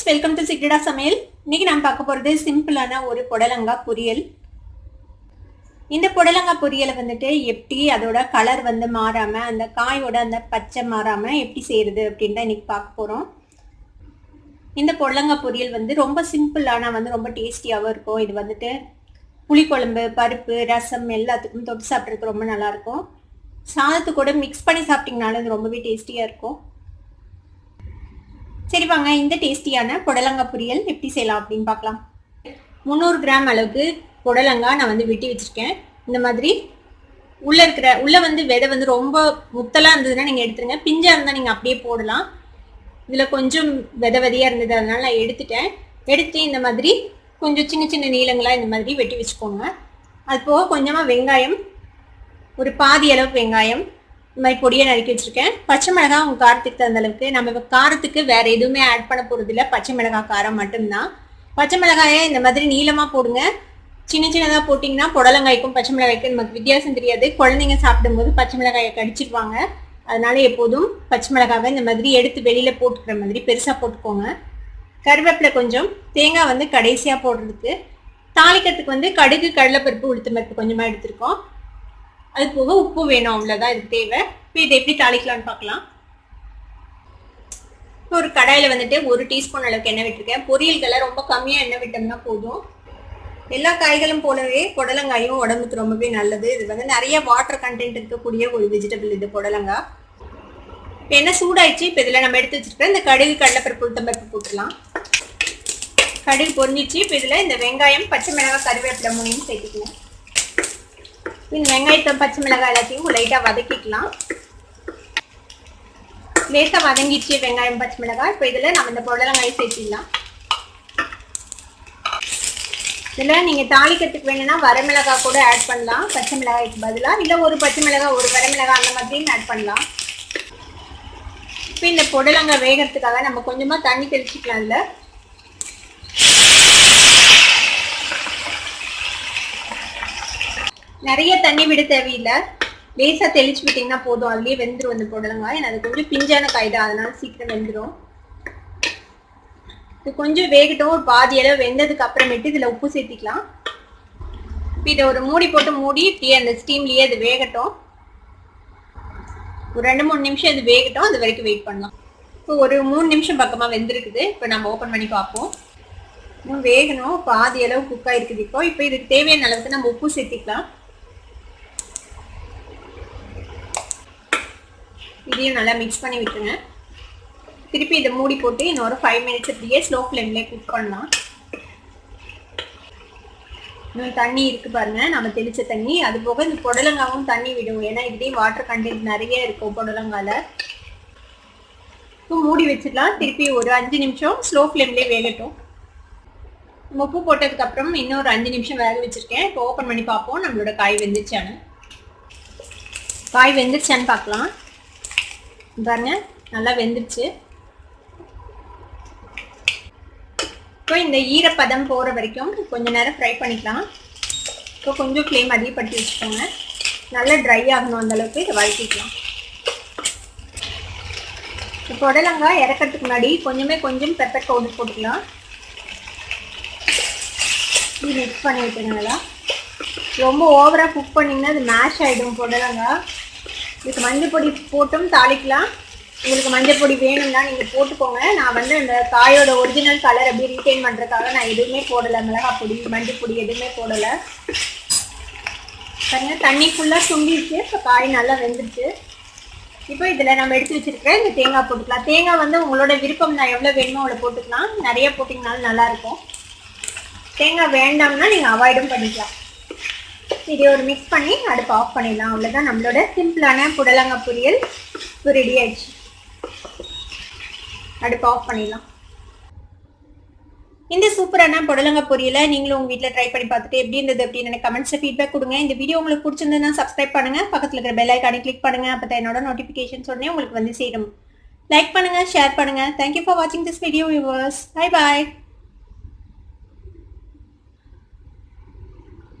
Welcome to சிக்ரடா சமையல். இன்னைக்கு நான் பார்க்க போறது சிம்பிளான ஒரு புடலங்காய் பொரியல். இந்த புடலங்காய் பொரியலை வந்துட்டு எப்படி அதோட கலர் வந்து மாறாம அந்த காயோட அந்த பச்சை மாறாம எப்படி செய்யறது அப்படின்னு தான் இன்னைக்கு பார்க்க போறோம். இந்த புடலங்காய் பொரியல் வந்து ரொம்ப சிம்பிளான வந்து ரொம்ப டேஸ்டியாகவும் இருக்கும். இது வந்துட்டு புளிக்குழம்பு, பருப்பு, ரசம் எல்லாத்துக்கும் தொட்டு சாப்பிட்றதுக்கு ரொம்ப நல்லா இருக்கும். சாதத்து கூட மிக்ஸ் பண்ணி சாப்பிட்டீங்கனாலும் இது ரொம்பவே டேஸ்டியா இருக்கும். சரி வாங்க இந்த டேஸ்டியான புடலங்காய் பொரியல் எப்படி செய்யலாம் அப்படின்னு பார்க்கலாம். 300 கிராம் அளவுக்கு புடலங்காய் நான் வந்து வெட்டி வச்சிருக்கேன். இந்த மாதிரி உள்ள வந்து விதை வந்து ரொம்ப முத்தலா இருந்ததுன்னா நீங்க எடுத்துருங்க. பிஞ்சா இருந்தா நீங்க அப்படியே போடலாம். இதுல கொஞ்சம் விதையா இருந்தது, அதனால நான் எடுத்துட்டு இந்த மாதிரி கொஞ்சம் சின்ன சின்ன நீளங்களா இந்த மாதிரி வெட்டி வச்சுக்கோங்க. அது போக கொஞ்சமா வெங்காயம், ஒரு பாதி அளவுக்கு வெங்காயம் இந்த மாதிரி பொடியை நறுக்கி வச்சிருக்கேன். பச்சை மிளகாய் உங்க காரத்துக்கு தகுந்த அளவுக்கு. நம்ம காரத்துக்கு வேற எதுவுமே ஆட் பண்ண போறது இல்லை, பச்சை மிளகாய் காரம் மட்டும்தான். பச்சை மிளகாயை இந்த மாதிரி நீளமா போடுங்க. சின்ன சின்னதா போட்டிங்கன்னா புடலங்காய்க்கும் பச்சை மிளகாய்க்கும் நமக்கு வித்தியாசம் தெரியாது. குழந்தைங்க சாப்பிடும்போது பச்சை மிளகாயை கடிச்சிருவாங்க. அதனால எப்போதும் பச்சை மிளகாவை இந்த மாதிரி எடுத்து வெளியில போட்டுக்கிற மாதிரி பெருசா போட்டுக்கோங்க. கருவேப்பிலை கொஞ்சம், தேங்காய் வந்து கடைசியா போடுறதுக்கு. தாளிக்கிறதுக்கு வந்து கடுகு, கடலைப்பருப்பு, உளுத்தம் பருப்பு கொஞ்சமா எடுத்திருக்கோம். அது போக உப்பு வேணும், அவ்வளவுதான் இதுக்கு தேவை. இப்போ இதை எப்படி தாளிக்கலாம்னு பார்க்கலாம். இப்போ ஒரு கடாயில வந்துட்டு 1 டீஸ்பூன் அளவுக்கு எண்ணெய் விட்டுருக்கேன். பொரியல்களை ரொம்ப கம்மியா எண்ணெய் விட்டோம்னா போதும். எல்லா காய்களும் போலவே புடலங்காயும் உடம்புக்கு ரொம்பவே நல்லது. இது வந்து நிறைய வாட்டர் கண்டென்ட் இருக்கக்கூடிய ஒரு வெஜிடபிள் இது புடலங்காய். இப்போ எண்ணெய் சூடாயிடுச்சு. இப்போ இதில் நம்ம எடுத்து வச்சிருக்கேன் இந்த கடுகு, கடலைப்பருப்பு, உளுத்தம் பருப்பு போட்டுடலாம். கடுகு பொரிஞ்சிச்சு. இப்போ இதில் இந்த வெங்காயம், பச்சை மிளகாய், கருவேப்பிலை 3 சேர்த்துக்கலாம். இந்த வெங்காயத்தை, பச்சை மிளகாய் எல்லாத்தையும் லைட்டாக வதக்கிக்கலாம். லேசாக வதங்கிச்சு வெங்காயம், பச்சை மிளகாய். இப்போ இதில் நம்ம இந்த புடலங்காயை சேர்த்திடலாம். இதில் நீங்கள் தாளிக்கிறதுக்கு வேணும்னா வரமிளகாய் கூட ஆட் பண்ணலாம், பச்சை மிளகாய்க்கு பதிலாக. இல்லை ஒரு பச்சை மிளகாய், ஒரு வரமிளகாய் அந்த மாதிரியும் ஆட் பண்ணலாம். இப்போ இந்த புடலங்காய் வேகிறதுக்காக நம்ம கொஞ்சமாக தண்ணி தெளிச்சிக்கலாம். இல்லை நிறைய தண்ணி விட தேவையில்லை, லேசாக தெளிச்சு விட்டீங்கன்னா போதும். அதுலேயே வெந்துடும் இந்த புடலங்காய். அது கொஞ்சம் பிஞ்சான காய் தான், அதனால சீக்கிரம் வெந்துடும். இது கொஞ்சம் வேகட்டும். ஒரு பாதி அளவு வெந்ததுக்கு அப்புறமேட்டு இதில் உப்பு சேர்த்திக்கலாம். இதை ஒரு மூடி போட்டு மூடி இப்படியே அந்த ஸ்டீம்லேயே அது வேகட்டும். ஒரு 2-3 நிமிஷம் இது வேகட்டும், அது வரைக்கும் வெயிட் பண்ணலாம். இப்போ ஒரு 3 நிமிஷம் பக்கமாக வெந்திருக்குது. இப்போ நம்ம ஓப்பன் பண்ணி பார்ப்போம். இன்னும் வேகணும், பாதி அளவு குக் ஆகிருக்குது. இப்போ இதுக்கு தேவையான அளவுக்கு நம்ம உப்பு சேர்த்திக்கலாம். இதையும் நல்லா மிக்ஸ் பண்ணி விட்டுருங்க. திருப்பி இதை மூடி போட்டு இன்னொரு 5 மினிட்ஸ் இப்படியே ஸ்லோ ஃப்ளேம்லேயே குக் பண்ணலாம். இன்னும் தண்ணி இருக்கு பாருங்க, நம்ம தெளிச்ச தண்ணி. அது போக இந்த புடலங்காவும் தண்ணி விடும், ஏன்னா இதுலேயும் வாட்டர் கண்டென்ட் நிறைய இருக்கும் புடலங்கால. இப்போ மூடி வச்சிடலாம். திருப்பி ஒரு 5 நிமிஷம் ஸ்லோ ஃப்ளேம்லேயே வேகட்டும். உப்பு போட்டதுக்கு அப்புறம் இன்னொரு 5 நிமிஷம் வேக வச்சிருக்கேன். இப்போ ஓப்பன் பண்ணி பார்ப்போம் நம்மளோட காய் வெந்துருச்சான்னு. காய் வெந்துருச்சான்னு பார்க்கலாம். பாருங்க, நல்லா வெந்துருச்சு. இப்போ இந்த ஈரப்பதம் போகிற வரைக்கும் கொஞ்ச நேரம் ஃப்ரை பண்ணிக்கலாம். இப்போ கொஞ்சம் ஃப்ளேம் அதிகப்படுத்தி வச்சுக்கோங்க. நல்லா ட்ரை ஆகணும், அந்த அளவுக்கு இதை வதக்கிக்கலாம். இப்போ புடலங்காய் இறக்கிறதுக்கு முன்னாடி கொஞ்சம் பெப்பர் பவுடர் போட்டுக்கலாம். இது மிக்ஸ் பண்ணி விட்டுருங்களா. ரொம்ப ஓவராக குக் பண்ணிங்கன்னா அது மேஷ் ஆகிடும் புடலங்காய். இதுக்கு மஞ்சள் பொடி போட்டும் தாளிக்கலாம். உங்களுக்கு மஞ்சள் பொடி வேணும்னா நீங்கள் போட்டுக்கோங்க. நான் வந்து அந்த காயோட ஒரிஜினல் கலர் அப்படியே ரீட்டைன் பண்ணுறதுக்காக நான் எதுவுமே போடலை. மிளகாய் பொடி, மஞ்சள் பொடி எதுவுமே போடலை. பாருங்க, தண்ணி ஃபுல்லாக சுண்டிடுச்சு. இப்போ காய் நல்லா வெந்துருச்சு. இப்போ இதில் நம்ம எடுத்து வச்சுருக்க இந்த தேங்காய் போட்டுக்கலாம். தேங்காய் வந்து உங்களோட விருப்பம் தான், எவ்வளோ வேணுமோ அவ்வளோ போட்டுக்கலாம். நிறைய போட்டிங்கனாலும் நல்லாயிருக்கும். தேங்காய் வேண்டாம்னா நீங்கள் அவாய்டும் பண்ணிக்கலாம். இதை ஒரு மிக்ஸ் பண்ணி அடுப்பு ஆஃப் பண்ணிடலாம். அவ்வளோதான், நம்மளோட சிம்பிளான புடலங்காய் பொரியல் இப்போ ரெடி ஆயிடுச்சு. அடுப்பு ஆஃப் பண்ணிடலாம். இந்த சூப்பரான புடலங்காய் பொரியலை நீங்களும் உங்கள் வீட்டில் ட்ரை பண்ணி பார்த்துட்டு எப்படி இருந்தது அப்படின்னு எனக்கு கமெண்ட்ஸில் ஃபீட்பேக் கொடுங்க. இந்த வீடியோ உங்களுக்கு பிடிச்சிருந்ததுன்னா சப்ஸ்கிரைப் பண்ணுங்க, பக்கத்தில் இருக்கிற பெல் ஐக்கானை கிளிக் பண்ணுங்க. அப்போ தான் என்னோட நோட்டிஃபிகேஷன்ஸ் உடனே உங்களுக்கு வந்து சேரும். லைக் பண்ணுங்க, ஷேர் பண்ணுங்க. தேங்க்யூ ஃபார் வாட்சிங் this video viewers. Bye bye.